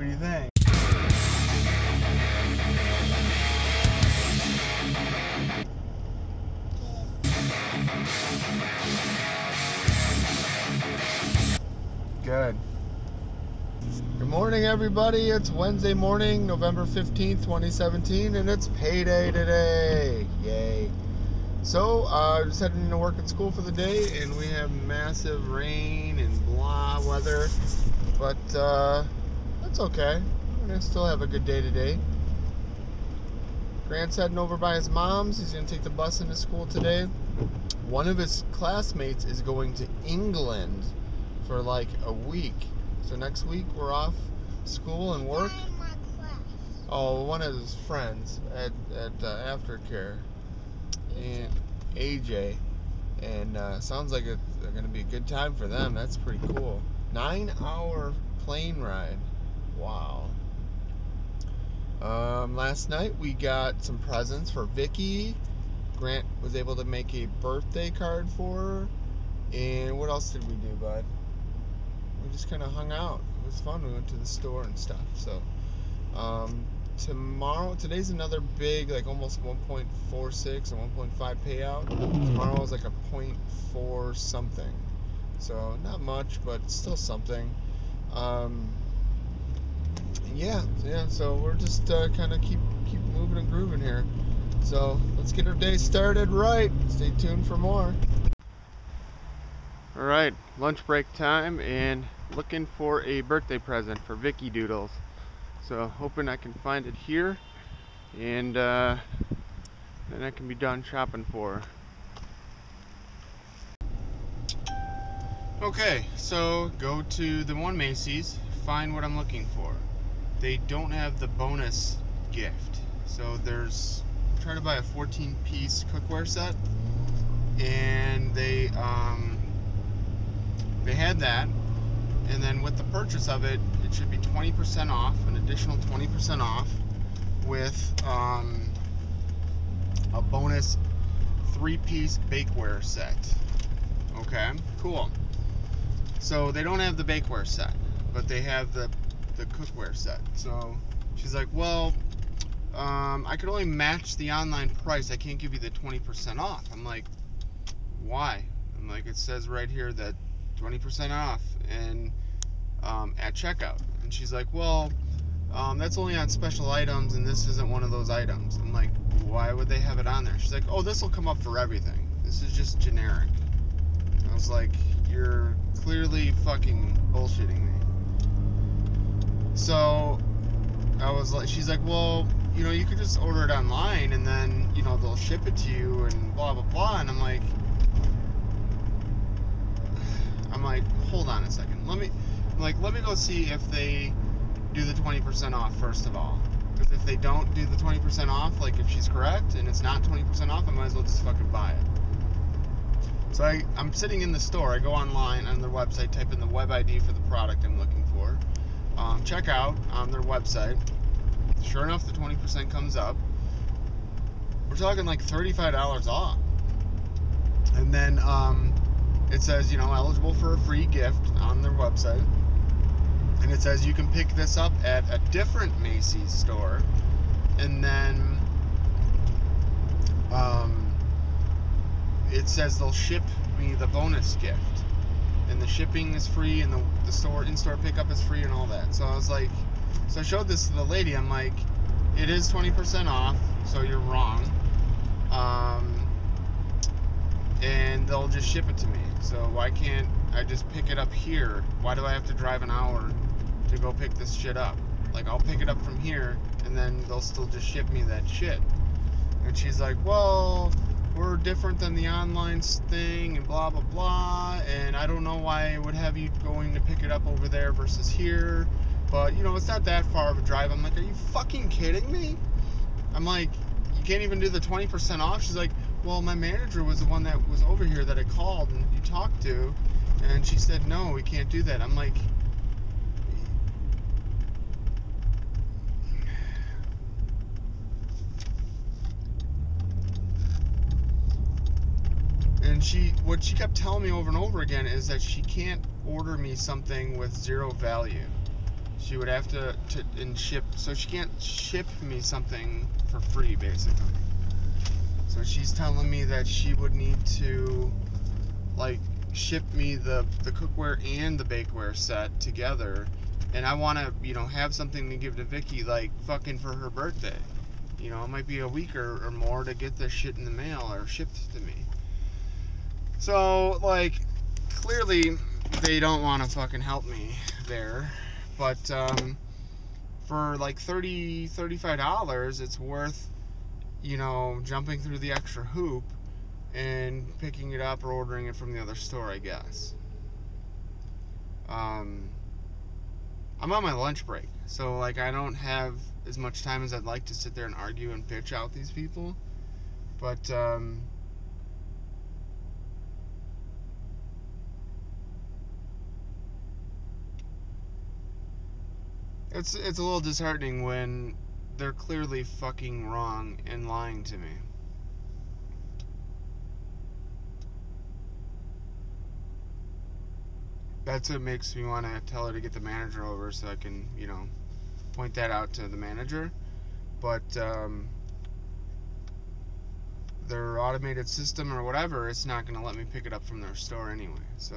What do you think? Good. Good morning, everybody. It's Wednesday morning, November 15th, 2017, and it's payday today. Yay. So, just heading into work and school for the day, and we have massive rain and blah weather, but that's okay. We're going to still have a good day today. Grant's heading over by his mom's. He's going to take the bus into school today. One of his classmates is going to England for like a week. So next week we're off school and work. Oh, one of his friends at Aftercare, and AJ, and sounds like it's going to be a good time for them. That's pretty cool. 9-hour plane ride. Wow. Last night we got some presents for Vicky. Grant was able to make a birthday card for her. And what else did we do, bud? We just kind of hung out. It was fun. We went to the store and stuff. So today's another big, like almost 1.46 or 1.5 payout. Tomorrow is like a 0.4 something. So not much, but still something. Yeah. So we're just kind of keep moving and grooving here. So let's get our day started right. Stay tuned for more. All right, lunch break time, and looking for a birthday present for Vicky Doodles. So hoping I can find it here, and then I can be done shopping for her. Okay, so go to the one Macy's, find what I'm looking for. They don't have the bonus gift, so there's try to buy a 14-piece cookware set, and they had that, and then with the purchase of it, it should be 20% off, an additional 20% off, with a bonus 3-piece bakeware set. Okay, cool. So they don't have the bakeware set, but they have the cookware set. So she's like, well, I could only match the online price. I can't give you the 20% off. I'm like, why? I'm like, it says right here that 20% off and at checkout. And she's like, well, that's only on special items, and this isn't one of those items. I'm like, why would they have it on there? She's like, oh, this will come up for everything. This is just generic. I was like, you're clearly fucking bullshitting me. So I was like, she's like, well, you know, you could just order it online, and then, you know, they'll ship it to you and blah blah blah. And I'm like, hold on a second. Let me go see if they do the 20% off first of all. Because if they don't do the 20% off, like if she's correct and it's not 20% off, I might as well just fucking buy it. So I'm sitting in the store. I go online on their website, type in the web ID for the product I'm looking for. Check out on their website. Sure enough, the 20% comes up. We're talking like $35 off. And then it says, you know, eligible for a free gift on their website. And it says you can pick this up at a different Macy's store. And then it says they'll ship me the bonus gift. And the shipping is free, and the store in-store pickup is free, and all that. So I was like, so I showed this to the lady. I'm like, it is 20% off, so you're wrong. And they'll just ship it to me. So why can't I just pick it up here? Why do I have to drive an hour to go pick this shit up? Like, I'll pick it up from here, and then they'll still just ship me that shit. And she's like, well, we're different than the online thing, and blah blah blah, and I don't know why I would have you going to pick it up over there versus here, but you know, it's not that far of a drive. I'm like, are you fucking kidding me? I'm like, you can't even do the 20% off? She's like, well, my manager was the one that was over here that I called and you talked to, and she said, no, we can't do that. I'm like, and what she kept telling me over and over again is that she can't order me something with zero value. She would have to and ship, so she can't ship me something for free, basically. So she's telling me that she would need to, like, ship me the cookware and the bakeware set together, and I want to, you know, have something to give to Vicky, like, fucking for her birthday. You know, it might be a week or more to get this shit in the mail or shipped to me. So, like, clearly they don't want to fucking help me there, but for like $35, it's worth, you know, jumping through the extra hoop and picking it up or ordering it from the other store, I guess. I'm on my lunch break, so, like, I don't have as much time as I'd like to sit there and argue and bitch out these people, but it's a little disheartening when they're clearly fucking wrong and lying to me. That's what makes me want to tell her to get the manager over so I can, you know, point that out to the manager. But their automated system or whatever, it's not going to let me pick it up from their store anyway. So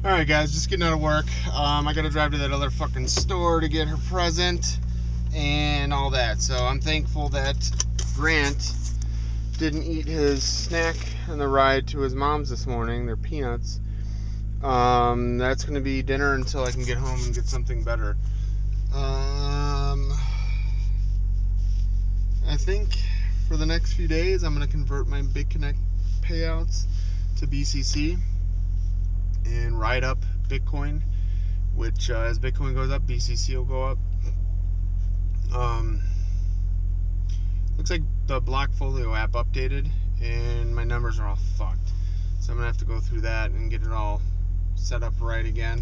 alright guys, just getting out of work. I gotta drive to that other fucking store to get her present and all that. So I'm thankful that Grant didn't eat his snack on the ride to his mom's this morning. They're peanuts. That's gonna be dinner until I can get home and get something better. I think for the next few days I'm gonna convert my BitConnect payouts to BCC and ride up Bitcoin, which as Bitcoin goes up, BCC will go up. Looks like the Blockfolio app updated and my numbers are all fucked, so I'm gonna have to go through that and get it all set up right again.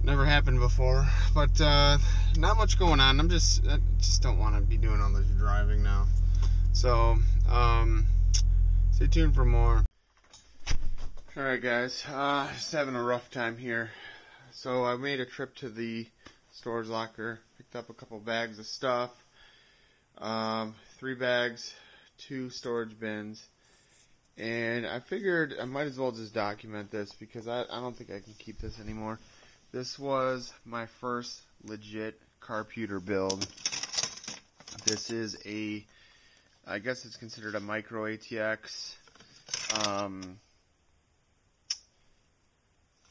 Never happened before, but not much going on. I just don't want to be doing all this driving now, so stay tuned for more. Alright guys, just having a rough time here. So I made a trip to the storage locker, picked up a couple bags of stuff, 3 bags, 2 storage bins, and I figured I might as well just document this because I don't think I can keep this anymore. This was my first legit carputer build. This is I guess it's considered a micro ATX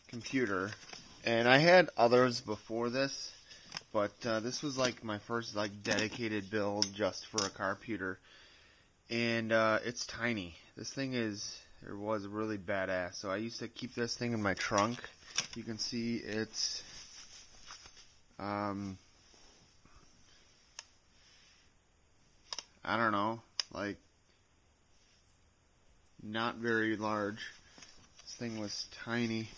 computer, and I had others before this, but this was like my first like dedicated build just for a carputer, and it's tiny. This thing was really badass. So I used to keep this thing in my trunk. You can see it's I don't know, like not very large. This thing was tiny,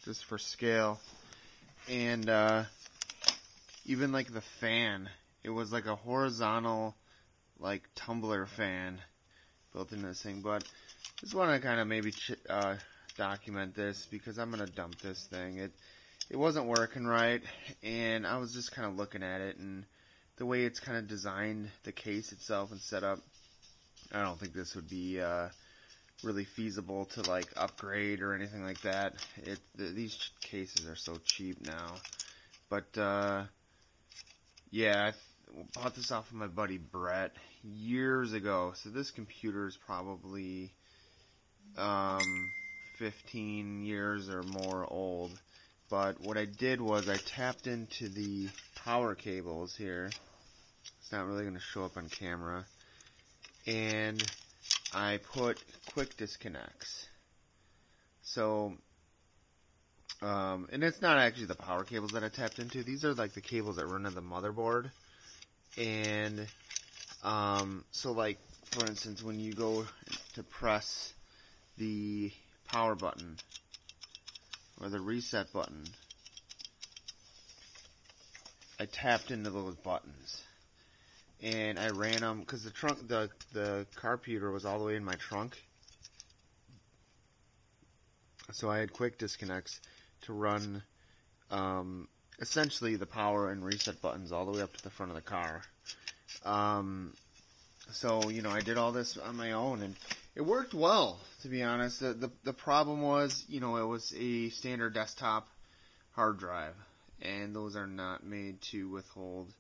just for scale. And even like the fan, it was like a horizontal like tumbler fan built into this thing. But just want to kind of maybe document this because I'm gonna dump this thing. It wasn't working right, and I was just kind of looking at it, and the way it's kind of designed, the case itself and set up, I don't think this would be really feasible to like upgrade or anything like that. These cases are so cheap now. But yeah, I bought this off of my buddy Brett years ago. So this computer is probably 15 years or more old. But what I did was I tapped into the power cables here. It's not really going to show up on camera. And I put quick disconnects. So, and it's not actually the power cables that I tapped into. These are like the cables that run to the motherboard. And, so like, for instance, when you go to press the power button or the reset button, I tapped into those buttons, and I ran them because the computer was all the way in my trunk, so I had quick disconnects to run essentially the power and reset buttons all the way up to the front of the car. So, you know, I did all this on my own, and it worked well, to be honest. The problem was, you know, it was a standard desktop hard drive, and those are not made to withhold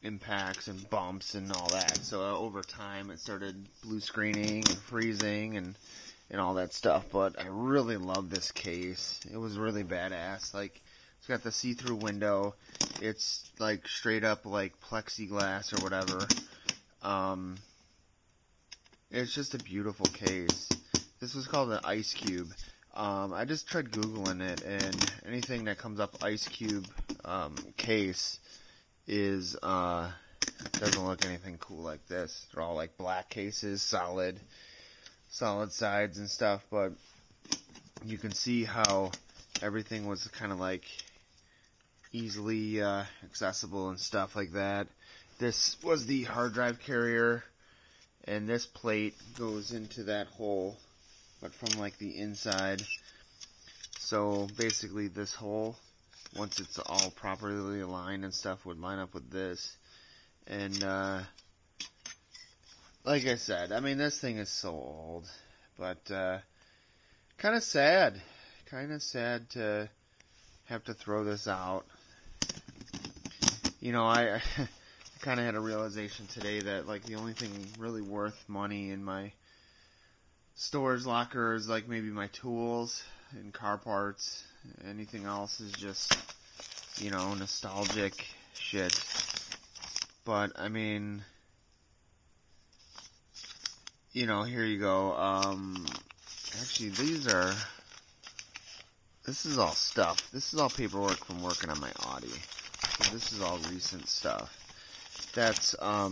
impacts and bumps and all that. So over time, it started blue screening and freezing and all that stuff. But I really love this case. It was really badass. Like, it's got the see-through window. It's like straight up like plexiglass or whatever. It's just a beautiful case. This was called an Ice Cube. I just tried Googling it, and anything that comes up Ice Cube case is doesn't look anything cool like this. They're all like black cases, solid sides and stuff, but you can see how everything was kind of like easily accessible and stuff like that. This was the hard drive carrier, and this plate goes into that hole, but from like the inside. So basically this hole, once it's all properly aligned and stuff, would line up with this. And like I said, I mean, this thing is so old, but kind of sad to have to throw this out. You know, I kind of had a realization today that like the only thing really worth money in my storage locker is like maybe my tools and car parts. Anything else is just, you know, nostalgic shit. But I mean, you know, here you go. Actually, this is all stuff. This is all paperwork from working on my Audi. So this is all recent stuff. That's all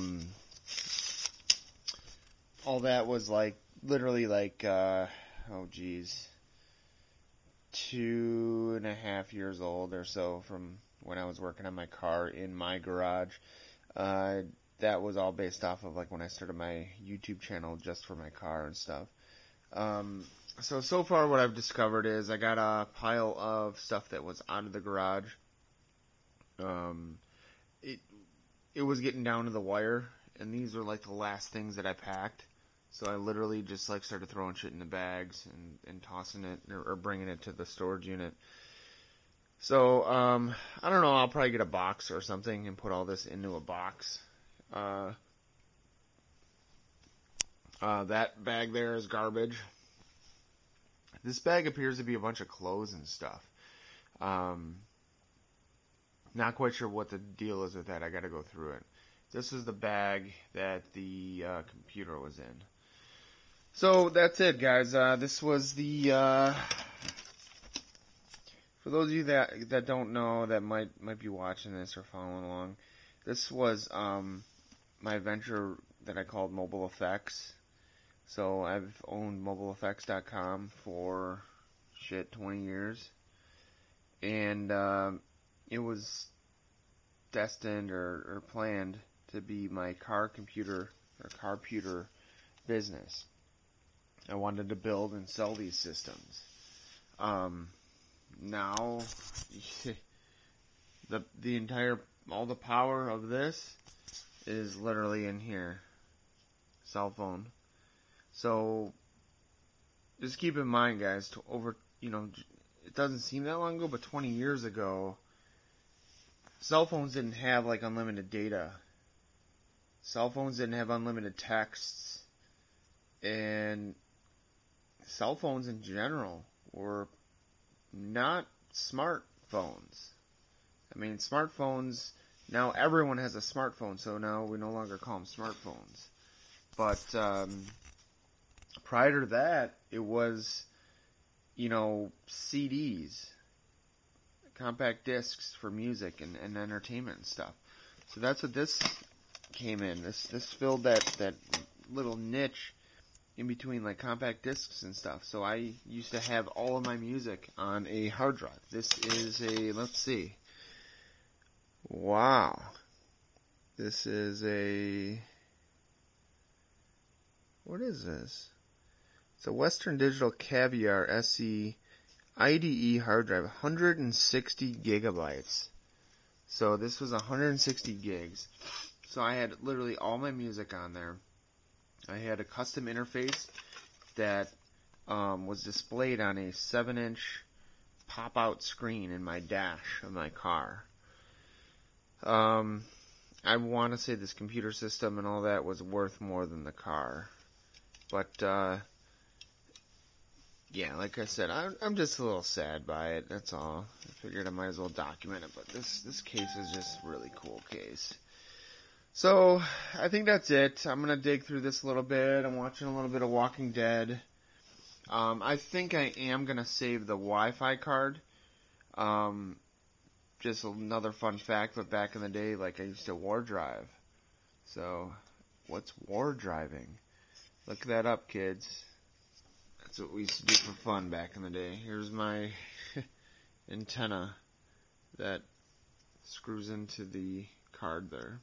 that was like literally like 2.5 years old or so from when I was working on my car in my garage. That was all based off of like when I started my YouTube channel just for my car and stuff. So far what I've discovered is I got a pile of stuff that was out of the garage. It was getting down to the wire, and these were like the last things that I packed. So I literally just like started throwing shit in the bags and tossing it or bringing it to the storage unit. So I don't know, I'll probably get a box or something and put all this into a box. That bag there is garbage. This bag appears to be a bunch of clothes and stuff. Not quite sure what the deal is with that. I gotta go through it. This is the bag that the computer was in. So that's it, guys. This was the for those of you that don't know, that might be watching this or following along. This was my venture that I called Mobile Effects. So I've owned mobileeffects.com for 20 years, and it was destined or planned to be my carputer business. I wanted to build and sell these systems. Now the entire all the power of this is literally in here. Cell phone. So just keep in mind, guys, it doesn't seem that long ago, but 20 years ago, cell phones didn't have like unlimited data. Cell phones didn't have unlimited texts. And cell phones in general were not smartphones. I mean, smartphones, now everyone has a smartphone, so now we no longer call them smartphones. But prior to that, it was, CDs, compact discs for music and entertainment and stuff. So that's what this came in. This filled that little niche in between like compact discs and stuff. So I used to have all of my music on a hard drive. This is a, let's see, Wow. This is a... What is this? It's a Western Digital Caviar SE IDE hard drive, 160 gigabytes. So this was 160 gigs. So I had literally all my music on there. I had a custom interface that was displayed on a 7-inch pop-out screen in my dash of my car. I want to say this computer system and all that was worth more than the car. But, yeah, like I said, I'm just a little sad by it, that's all. I figured I might as well document it, but this case is just a really cool case. So, I think that's it. I'm going to dig through this a little bit. I'm watching a little bit of Walking Dead. I think I am going to save the Wi-Fi card. Just another fun fact, but back in the day, like, I used to war drive. So, what's war driving? Look that up, kids. That's what we used to do for fun back in the day. Here's my antenna that screws into the card there.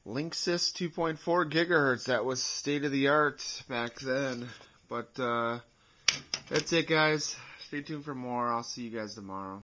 Linksys 2.4 gigahertz. That was state of the art back then. But that's it, guys. Stay tuned for more. I'll see you guys tomorrow.